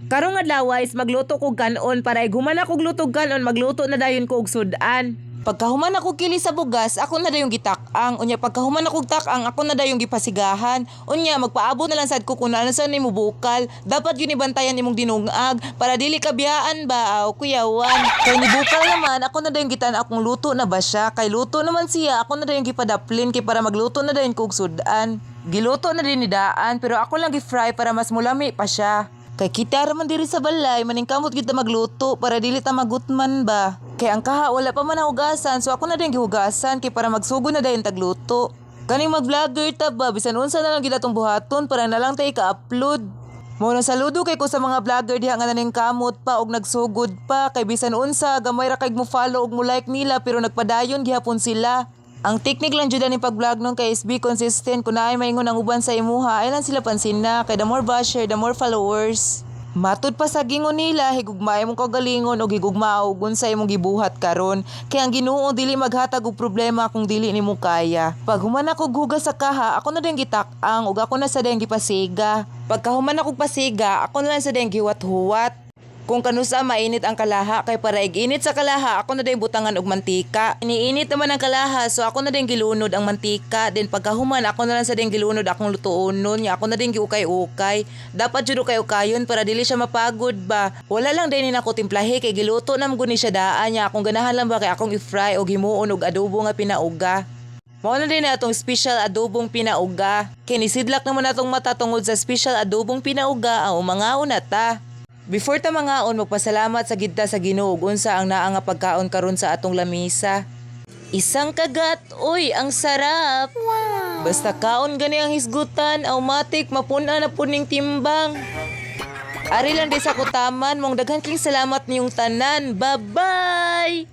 Karong adlaw is magluto kog kanon para human ako glutog kanon magluto na dayon ko og sudan. Pagkahuman ako kili sa bugas, ako na dayong gitak-ang. Unya pagkahuman ako tak-ang, ako na dayong gipasigahan. Unya magpaabot na lang sad ko kung ano sa nimo bukal. Dapat yun ibantayan imong dinungag para dili ka biyaan ba aw kuyawan. Kay ni bukal naman, ako na dayong gitan akong luto na ba siya. Kay luto naman siya, ako na dayong gipadaplin kay para magluto na dayon ko og sudan. Giluto na din ni daan pero ako lang gi-fry para mas mulami pa siya. Kay kita raman diri sa balay, maningkamot kita magluto para dili ta magutman ba. Kay ang kaha wala pa man hugasan, so ako na din gihugasan kay para magsugo na dayon tagluto. Kaning mag-vlogger ta ba, bisan unsa na lang gid atong buhaton para na lang tay ka-upload. Mao na saludo kay ko sa mga vlogger diha nga naning kamot pa og nagsugod pa kay bisan unsa gamay ra kay mo follow og mo like nila pero nagpadayon gihapon sila. Ang teknik lang jud ni pag-vlog nung kay SB consistent kun naay maingon ang uban sa imuha ay lang sila pansin na kay the more basher the more followers. Matud pa sa gingon nila higugmaay mong kagalingon og higugmao ug unsay imong gibuhat karon kay ang Ginoo dili maghatag og problema kung dili nimo kaya. Pag human ako hugas sa kaha, ako na din gitak-ang ug ako na sa din gipasiga. Pagka human ako pasiga, ako na lang sa din giwat-huwat. Kung kanusa mainit ang kalaha kay para iginit sa kalaha ako na din butangan og mantika. Iniinit naman ang kalaha so ako na din gilunod ang mantika. Then pagkahuman ako na lang sa din gilunod akong lutuonon nya ako na din giukay-ukay. Dapat jud ukay-ukayon para dili siya mapagod ba. Wala lang din nako timplahe kay giluto nam guni siya daan nya akong ganahan lang ba kay akong i-fry og himuon og adobo nga pinauga. Mao na din na atong special adobong pinauga. Kay nisidlak naman atong mata tungod sa special adobong pinauga ang umangaon na ta. Before ta mangaon, magpasalamat sa gidta sa Ginoo ug unsa ang naa nga pagkaon karon sa atong lamisa. Isang kagat, oy, ang sarap. Wow. Basta kaon gani ang hisgutan, automatic mapuna na puning timbang. Ari lang di sa kutaman, mong daghan king salamat niyong tanan. Bye-bye.